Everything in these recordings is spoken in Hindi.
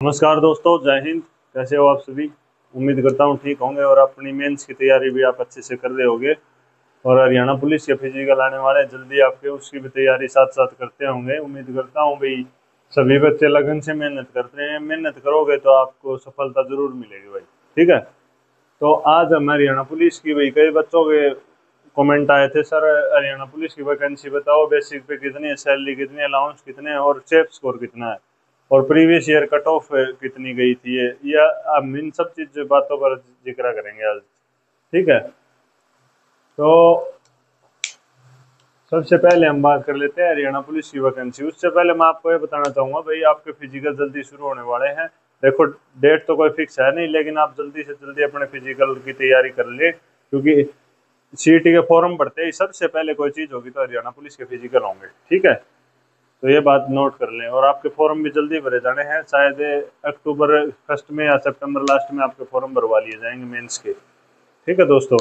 नमस्कार दोस्तों, जय हिंद। कैसे हो आप सभी? उम्मीद करता हूँ ठीक होंगे और अपनी मेंस की तैयारी भी आप अच्छे से कर रहे होंगे। और हरियाणा पुलिस के फिजिकल आने वाले हैं, जल्दी आपके उसकी भी तैयारी साथ साथ करते होंगे। उम्मीद करता हूँ भाई सभी बच्चे लगन से मेहनत करते हैं। मेहनत करोगे तो आपको सफलता जरूर मिलेगी भाई। ठीक है। तो आज हम हरियाणा पुलिस की, भाई कई बच्चों के कमेंट आए थे, सर हरियाणा पुलिस की वैकेंसी बताओ, बेसिक पे कितनी है, सैलरी कितनी है, अलाउंस कितने है और सेफ स्कोर कितना है, और प्रीवियस ईयर कट ऑफ कितनी गई थी ये, या हम इन सब चीज बातों पर जिक्र करेंगे आज। ठीक है। तो सबसे पहले हम बात कर लेते हैं हरियाणा पुलिस की वैकेंसी। उससे पहले मैं आपको ये बताना चाहूंगा भाई, आपके फिजिकल जल्दी शुरू होने वाले हैं। देखो, डेट तो कोई फिक्स है नहीं, लेकिन आप जल्दी से जल्दी अपने फिजिकल की तैयारी कर ले, क्योंकि सीईटी के फॉर्म भरते ही सबसे पहले कोई चीज होगी तो हरियाणा पुलिस के फिजिकल होंगे। ठीक है। तो ये बात नोट कर लें। और आपके फॉर्म भी जल्दी भरे जाने हैं, शायद अक्टूबर फर्स्ट में या सितंबर लास्ट में आपके फॉर्म भरवा लिए जाएंगे मेंस के। ठीक है दोस्तों।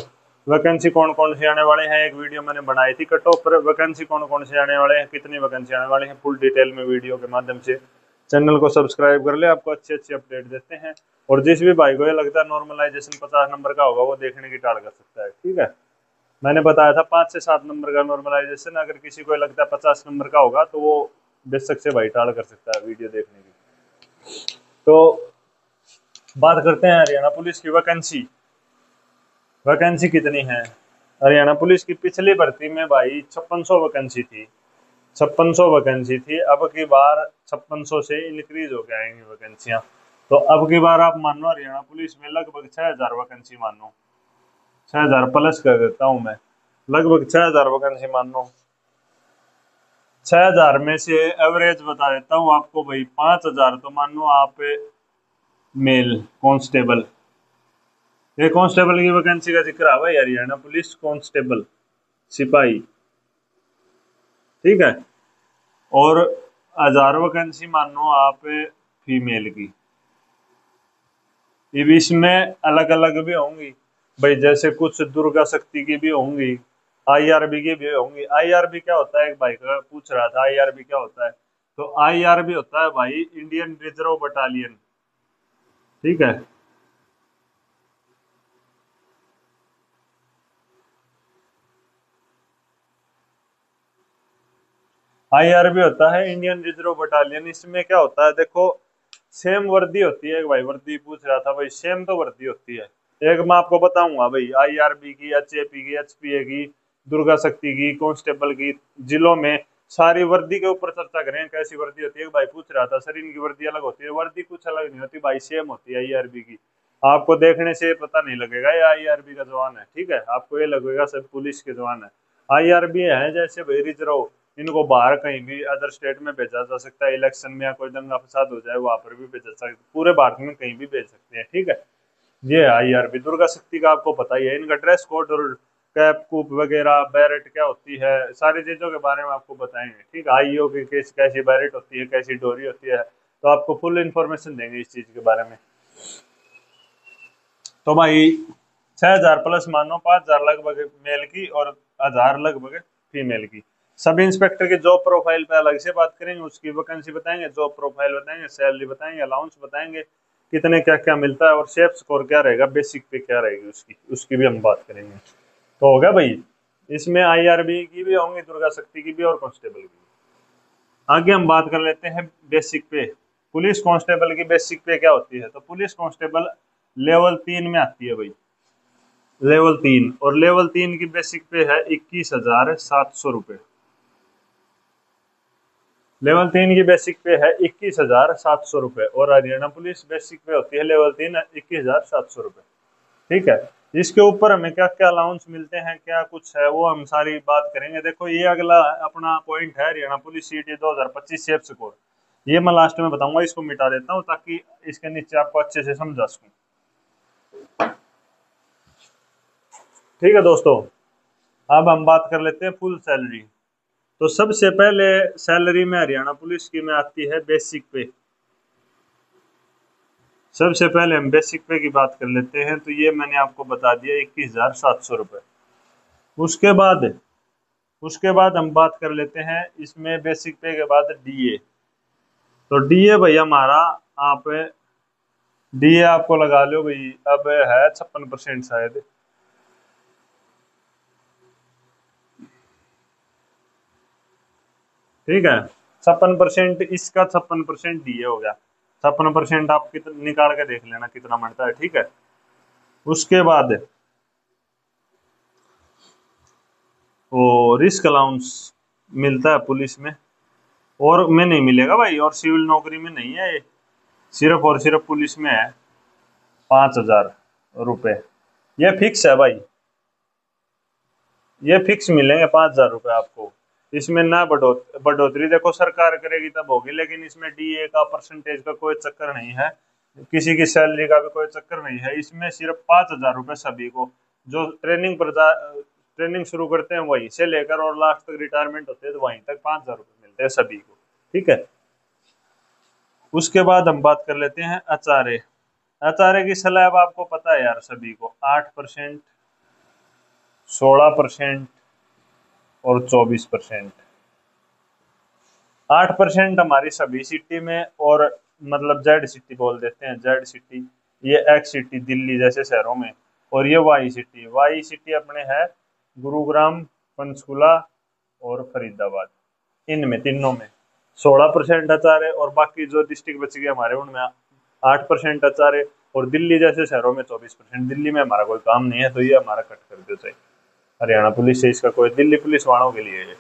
वैकेंसी कौन कौन से आने वाले हैं, एक वीडियो मैंने बनाई थी कट ऑफ पर। वैकेंसी कौन कौन से आने वाले हैं, कितनी वैकेंसी आने वाली है, फुल डिटेल में वीडियो के माध्यम से चैनल को सब्सक्राइब कर ले, आपको अच्छी अच्छी अपडेट देते हैं। और जिस भी भाई को ये लगता है नॉर्मलाइजेशन 50 नंबर का होगा, वो देखने की टाल कर सकता है। ठीक है। मैंने बताया था 5 से 7 नंबर का नॉर्मलाइजेशन, अगर किसी को लगता है 50 नंबर का होगा तो वो बेशक से भाई टाल कर सकता है वीडियो देखने की। तो बात करते हैं हरियाणा पुलिस की वैकेंसी। वैकेंसी कितनी है हरियाणा पुलिस की? पिछली भर्ती में भाई 5600 वैकेंसी थी। 5600 वैकेंसी थी। अब की बार 5600 से इंक्रीज हो के आएंगी वैकेंसियां। तो अब की बार आप मान लो हरियाणा पुलिस में लगभग 6000 वैकेंसी मान लो। 6000 प्लस कर देता हूँ मैं, लगभग 6000 वैकेंसी मान लो। 6000 में से एवरेज बता देता हूँ आपको भाई, 5000 तो मान लो आप मेल कांस्टेबल। ये कांस्टेबल की वैकेंसी का जिक्र है भाई, हरियाणा पुलिस कांस्टेबल सिपाही। ठीक है। और 1000 वैकेंसी मान लो आप फीमेल की। ये भी इसमें अलग अलग भी होंगी भाई, जैसे कुछ दुर्गा शक्ति की भी होंगी, आईआरबी की भी होंगी। आईआरबी क्या होता है, एक भाई का पूछ रहा था आईआरबी क्या होता है। तो आईआरबी होता है भाई इंडियन रिजर्व बटालियन। ठीक है। आईआरबी होता है इंडियन रिजर्व बटालियन। इसमें क्या होता है देखो, सेम वर्दी होती है। एक भाई वर्दी पूछ रहा था भाई, सेम तो वर्दी होती है। एक मैं आपको बताऊंगा भाई, आईआरबी की, एचएपी की, एचपीए की, दुर्गा शक्ति की, कांस्टेबल की, जिलों में सारी वर्दी के ऊपर चर्चा करें कैसी वर्दी होती है। एक भाई पूछ रहा था सर इनकी वर्दी अलग होती है। वर्दी कुछ अलग नहीं होती भाई, सेम होती है आईआरबी की। आपको देखने से पता नहीं लगेगा ये आईआरबी का जवान है। ठीक है। आपको ये लगेगा सब पुलिस के जवान है। आईआरबी है जैसे भाई रिजर्व। इनको बाहर कहीं भी अदर स्टेट में भेजा जा सकता है, इलेक्शन में या कोई दंगा फसाद हो जाए वहां पर भी भेजा जा सकता है, पूरे भारत में कहीं भी भेज सकते हैं। ठीक है। ये है आईआरबी। दुर्गा शक्ति का आपको पता ही है, इनका ड्रेस कोड और कैप कूप वगैरह, बैरेट क्या होती है, सारी चीजों के बारे में आपको बताएंगे। ठीक है। आईओ की कैसी बैरेट होती है, कैसी डोरी होती है, तो आपको फुल इंफॉर्मेशन देंगे इस चीज के बारे में। तो भाई 6000 प्लस मानो, 5000 लगभग मेल की और 1000 लगभग फीमेल की। सब इंस्पेक्टर की जॉब प्रोफाइल पे अलग से बात करेंगे, उसकी वैकेंसी बताएंगे, जॉब प्रोफाइल बताएंगे, सैलरी बताएंगे, अलाउंस बताएंगे, कितने क्या क्या मिलता है, और सेफ स्कोर क्या रहेगा, बेसिक पे क्या रहेगी उसकी उसकी भी हम बात करेंगे। तो होगा भाई, इसमें आईआरबी की भी होंगी, दुर्गा शक्ति की भी और कांस्टेबल की भी। आगे हम बात कर लेते हैं बेसिक पे। पुलिस कांस्टेबल की बेसिक पे क्या होती है? तो पुलिस कांस्टेबल लेवल 3 में आती है भाई, लेवल 3। और लेवल 3 की बेसिक पे है 21,700 रुपये। लेवल 3 की बेसिक पे है 21,700 रुपये। और हरियाणा पुलिस बेसिक पे होती है लेवल 3 21,700 रुपये। ठीक है। इसके ऊपर हमें क्या क्या अलाउंस मिलते हैं, क्या कुछ है, वो हम सारी बात करेंगे। देखो, ये अगला अपना पॉइंट है हरियाणा पुलिस सीटी 2025 सेफ स्कोर। ये मैं लास्ट में बताऊंगा, इसको मिटा देता हूँ ताकि इसके नीचे आपको अच्छे से समझा सकूं। ठीक है दोस्तों। अब हम बात कर लेते हैं फुल सैलरी। तो सबसे पहले सैलरी में हरियाणा पुलिस की में आती है बेसिक पे। सबसे पहले हम बेसिक पे की बात कर लेते हैं। तो ये मैंने आपको बता दिया 21,700 रुपये। उसके बाद उसके बाद हम बात कर लेते हैं इसमें बेसिक पे के बाद डीए। तो डीए भैया हमारा आप डीए आपको लगा लो भाई, अब है 56% शायद। ठीक है, 56%, इसका 56% डीए हो गया। 56% आप कितना निकाल के देख लेना कितना बनता है। ठीक है, उसके बाद वो रिस्क अलाउंस मिलता है पुलिस में, और में नहीं मिलेगा भाई, और सिविल नौकरी में नहीं है ये, सिर्फ और सिर्फ पुलिस में है। 5,000 रुपये ये फिक्स है भाई, ये फिक्स मिलेंगे 5,000 रुपये आपको। इसमें ना बढ़ोतरी देखो सरकार करेगी तब होगी, लेकिन इसमें डीए का परसेंटेज का कोई चक्कर नहीं है, किसी की सैलरी का भी कोई चक्कर नहीं है। इसमें सिर्फ 5,000 रुपये सभी को, जो ट्रेनिंग शुरू करते हैं वहीं से लेकर और लास्ट तक रिटायरमेंट होते हैं तो वहीं तक 5,000 रुपये मिलते हैं सभी को। ठीक है, उसके बाद हम बात कर लेते हैं एचआरए। एचआरए की स्लैब आपको पता है यार सभी को, 8%, 16% और 24%। 8% हमारी सभी सिटी में, और मतलब जेड सिटी बोल देते हैं, जेड सिटी ये एक्स सिटी दिल्ली जैसे शहरों में, और ये वाई सिटी अपने है गुरुग्राम, पंचकुला और फरीदाबाद, इनमें तीनों में 16% एचआरए, और बाकी जो डिस्ट्रिक्ट बच गए हमारे उनमें 8% एचआरए, और दिल्ली जैसे शहरों में 24%। दिल्ली में हमारा कोई काम नहीं है तो ये हमारा कट कर दो चाहिए, हरियाणा पुलिस से इसका कोई, दिल्ली पुलिस वालों के लिए है।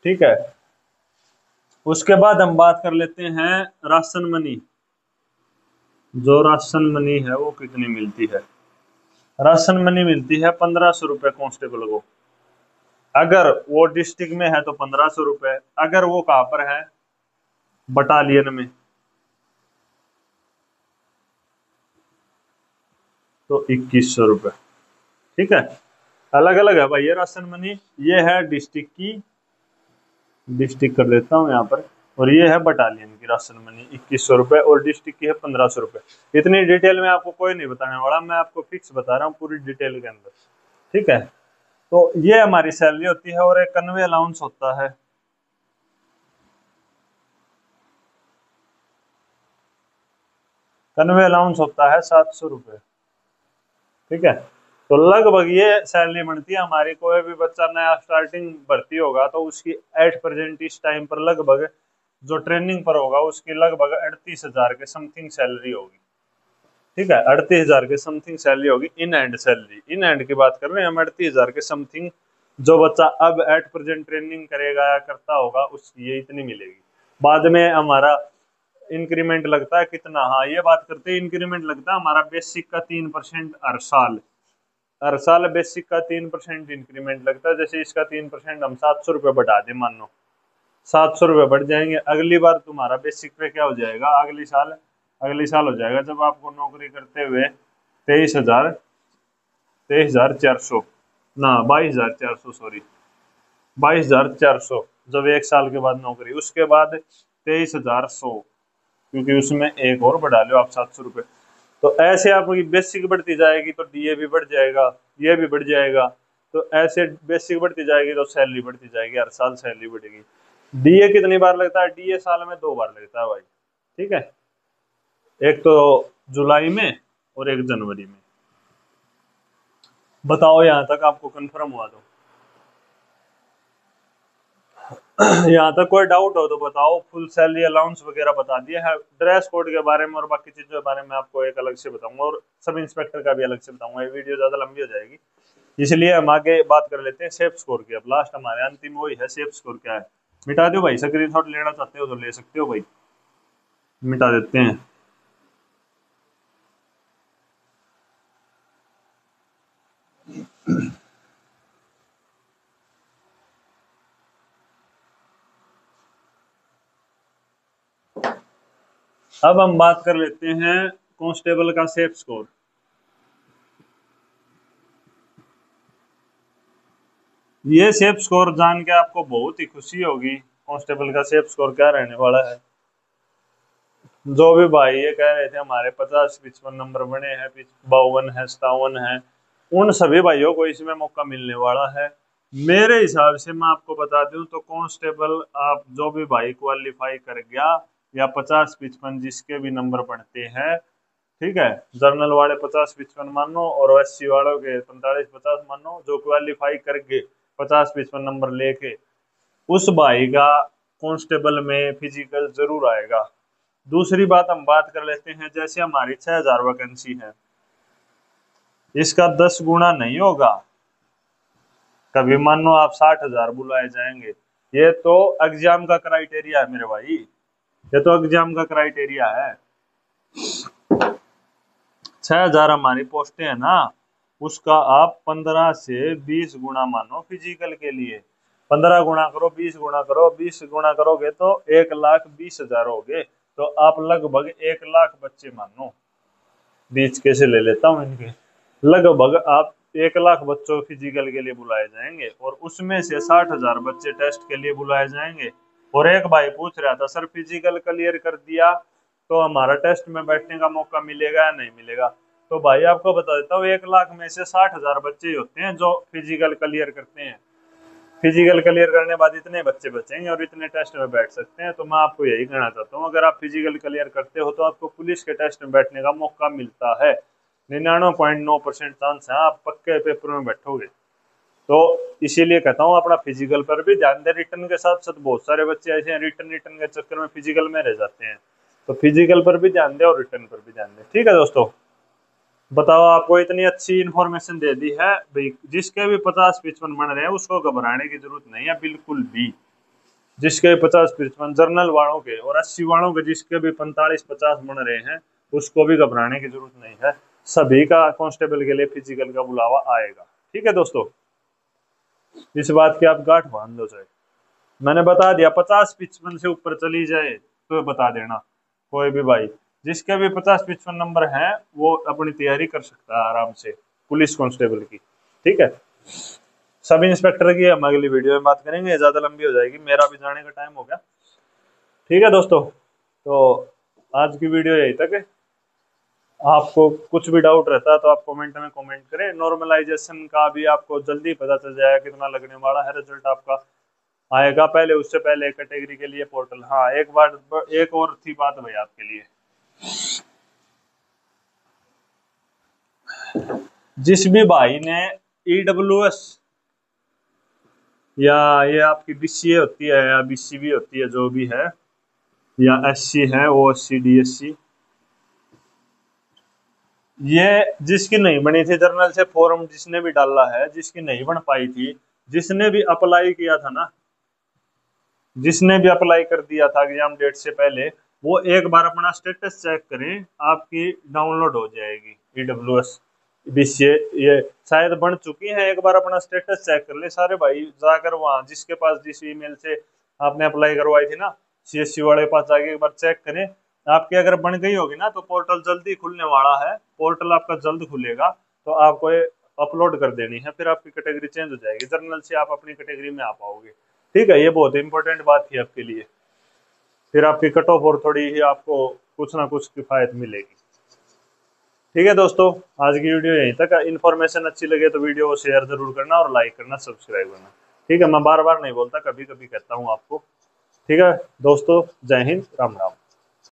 ठीक है, उसके बाद हम बात कर लेते हैं राशन मनी। जो राशन मनी है वो कितनी मिलती है? राशन मनी मिलती है 1,500 रुपये कांस्टेबल को। अगर वो डिस्ट्रिक्ट में है तो 1,500 रुपये, अगर वो कहाँ पर है बटालियन में तो 2,100 रुपये। ठीक है, अलग अलग है भाई ये राशन मनी। ये है डिस्ट्रिक्ट की, डिस्ट्रिक्ट कर देता हूँ यहाँ पर, और ये है बटालियन की राशन मनी 2,100 रुपये, और डिस्ट्रिक्ट की है 1,500 रुपये। इतनी डिटेल में आपको कोई नहीं बताने वाला, मैं आपको फिक्स बता रहा हूँ पूरी डिटेल के अंदर। ठीक है, तो ये हमारी सैलरी होती है, और एक कन्वे अलाउंस होता है। कन्वे अलाउंस होता है 700 रुपये। ठीक है, तो लगभग ये सैलरी बनती है हमारी। कोई भी बच्चा नया स्टार्टिंग भर्ती होगा तो उसकी एट प्रेजेंट इस टाइम पर लगभग, जो ट्रेनिंग पर होगा उसकी लगभग 38,000 के समथिंग सैलरी होगी। ठीक है, 38,000 के समथिंग सैलरी होगी, in hand salary, in hand की बात कर रहे हैं हम, 38,000 के समथिंग जो बच्चा अब एट प्रेजेंट ट्रेनिंग करेगा या करता होगा उसकी ये इतनी मिलेगी। बाद में हमारा इंक्रीमेंट लगता है कितना, हाँ ये बात करते हैं, इंक्रीमेंट लगता है हमारा बेसिक का 3% हर साल। हर साल बेसिक का 3% इंक्रीमेंट लगता है। जैसे इसका 3% हम 700 रुपये बढ़ा दें, मान लो 700 रुपये बढ़ जाएंगे, अगली बार तुम्हारा बेसिक पे क्या हो जाएगा, अगली साल हो जाएगा जब आपको नौकरी करते हुए 23,400 ना 22,400, सॉरी 22,400, जब एक साल के बाद नौकरी, उसके बाद 23,100, क्योंकि उसमें एक और बढ़ा लो आप 700 रुपये। तो ऐसे आपकी बेसिक बढ़ती जाएगी तो डीए भी बढ़ जाएगा, ये भी बढ़ जाएगा, तो ऐसे बेसिक बढ़ती जाएगी तो सैलरी बढ़ती जाएगी, हर साल सैलरी बढ़ेगी। डीए कितनी बार लगता है? डीए साल में 2 बार लगता है भाई। ठीक है, एक तो जुलाई में और एक जनवरी में। बताओ यहाँ तक आपको कंफर्म हुआ तो? यहाँ तक कोई डाउट हो तो बताओ। फुल सैलरी अलाउंस वगैरह बता दिया है, ड्रेस कोड के बारे में और बाकी चीजों के बारे में आपको एक अलग से बताऊंगा, और सब इंस्पेक्टर का भी अलग से बताऊंगा। ये वीडियो ज्यादा लंबी हो जाएगी, इसलिए हम आगे बात कर लेते हैं सेफ स्कोर की। अब लास्ट हमारे अंतिम वही है, सेफ स्कोर क्या है। मिटा दो भाई, स्क्रीनशॉट लेना चाहते हो तो ले सकते हो भाई, मिटा देते हैं। अब हम बात कर लेते हैं कांस्टेबल का सेफ स्कोर। ये सेफ स्कोर जान के आपको बहुत ही खुशी होगी, कांस्टेबल का सेफ स्कोर क्या रहने वाला है। जो भी भाई ये कह रहे थे हमारे 50-55 नंबर बने हैं, 52 है, 57 है, उन सभी भाइयों को इसमें मौका मिलने वाला है। मेरे हिसाब से मैं आपको बता दूं तो कांस्टेबल आप जो भी भाई क्वालिफाई कर गया या 50-55 जिसके भी नंबर पढ़ते हैं, ठीक है। जर्नल वाले 50-55 मानो और एससी वालों के 45-50 मानो। जो क्वालिफाई करके 50-55 नंबर लेके उस भाई का कांस्टेबल में फिजिकल जरूर आएगा। दूसरी बात हम बात कर लेते हैं, जैसे हमारी 6000 वैकेंसी है, इसका 10 गुना नहीं होगा कभी। मान लो आप 60,000 बुलाए जाएंगे, ये तो एग्जाम का क्राइटेरिया है मेरे भाई, ये तो एग्जाम का क्राइटेरिया है। 6000 हमारी पोस्टें है ना, उसका आप 15 से 20 गुना मानो फिजिकल के लिए। 15 गुना करो, 20 गुना करो, 20 गुना करोगे तो 1,20,000 हो गए। तो आप लगभग 1,00,000 बच्चे मानो, बीच कैसे ले लेता हूँ इनके, लगभग आप 1,00,000 बच्चों फिजिकल के लिए बुलाए जाएंगे और उसमें से 60,000 बच्चे टेस्ट के लिए बुलाए जाएंगे। और एक भाई पूछ रहा था सर फिजिकल क्लियर कर दिया तो हमारा टेस्ट में बैठने का मौका मिलेगा या नहीं मिलेगा। तो भाई आपको बता देता हूँ 1,00,000 में से 60,000 बच्चे होते हैं जो फिजिकल क्लियर करते हैं। फिजिकल क्लियर करने के बाद इतने बच्चे बचेंगे और इतने टेस्ट में बैठ सकते हैं। तो मैं आपको यही कहना चाहता हूँ, अगर आप फिजिकल क्लियर करते हो तो आपको पुलिस के टेस्ट में बैठने का मौका मिलता है। 99.9% चांस है आप पक्के पेपर में बैठोगे। तो इसीलिए कहता हूँ अपना फिजिकल पर भी ध्यान दे। रिटर्न के साथ साथ बहुत सारे बच्चे ऐसे हैं रिटर्न के चक्कर में फिजिकल में रह जाते हैं, तो फिजिकल पर भी ध्यान दे और रिटर्न पर भी ध्यान दे। ठीक है दोस्तों, बताओ आपको इतनी अच्छी इन्फॉर्मेशन दे दी है भाई। जिसके भी 50-55 बन रहे हैं उसको घबराने की जरूरत नहीं है बिल्कुल भी। जिसके 50-55 जर्नल वालों के और 80 वालों के जिसके भी 45-50 बन रहे हैं उसको भी घबराने की जरूरत नहीं है। सभी का कांस्टेबल के लिए फिजिकल का बुलावा आएगा। ठीक है दोस्तों, इस बात की आप गांठ बांध लो। चाहे मैंने बता दिया 50-55 से ऊपर चली जाए तो बता देना, कोई भी भाई जिसके भी 50-55 नंबर हैं वो अपनी तैयारी कर सकता है आराम से पुलिस कांस्टेबल की। ठीक है, सब इंस्पेक्टर की हम अगली वीडियो में बात करेंगे, ज्यादा लंबी हो जाएगी, मेरा भी जाने का टाइम हो गया। ठीक है दोस्तों, तो आज की वीडियो यही तक है। आपको कुछ भी डाउट रहता है तो आप कमेंट में कमेंट करें। नॉर्मलाइजेशन का भी आपको जल्दी पता चल जाएगा कितना लगने वाला है, रिजल्ट आपका आएगा पहले, उससे पहले कैटेगरी के लिए पोर्टल। हाँ एक बार एक और थी बात भाई आपके लिए, जिस भी भाई ने EWS या ये आपकी BCA होती है या BCB होती है जो भी है, या SC है OSC DSC, ये जिसकी नहीं बनी थी जर्नल से फॉर्म जिसने भी डाला है, जिसकी नहीं बन पाई थी, जिसने भी अप्लाई किया था ना, जिसने भी अप्लाई कर दिया था एग्जाम डेट से पहले, वो एक बार अपना स्टेटस चेक करें, आपकी डाउनलोड हो जाएगी EWS BCA। ये शायद बन चुकी है, एक बार अपना स्टेटस चेक कर ले सारे भाई जाकर, वहां जिसके पास जिस ईमेल से आपने अप्लाई करवाई थी ना CSC वाले पास जाके एक बार चेक करें। आपकी अगर बन गई होगी ना तो पोर्टल जल्दी खुलने वाला है, पोर्टल आपका जल्द खुलेगा, तो आपको अपलोड कर देनी है, फिर आपकी कैटेगरी चेंज हो जाएगी, जर्नल से आप अपनी कैटेगरी में आ पाओगे। ठीक है, ये बहुत इंपॉर्टेंट बात थी आपके लिए, फिर आपकी कट ऑफ और थोड़ी ही आपको कुछ ना कुछ किफायत मिलेगी। ठीक है दोस्तों, आज की वीडियो यहीं तक। इन्फॉर्मेशन अच्छी लगे तो वीडियो को शेयर जरूर करना और लाइक करना, सब्सक्राइब करना। ठीक है, मैं बार बार नहीं बोलता, कभी कभी कहता हूँ आपको। ठीक है दोस्तों, जय हिंद, राम राम।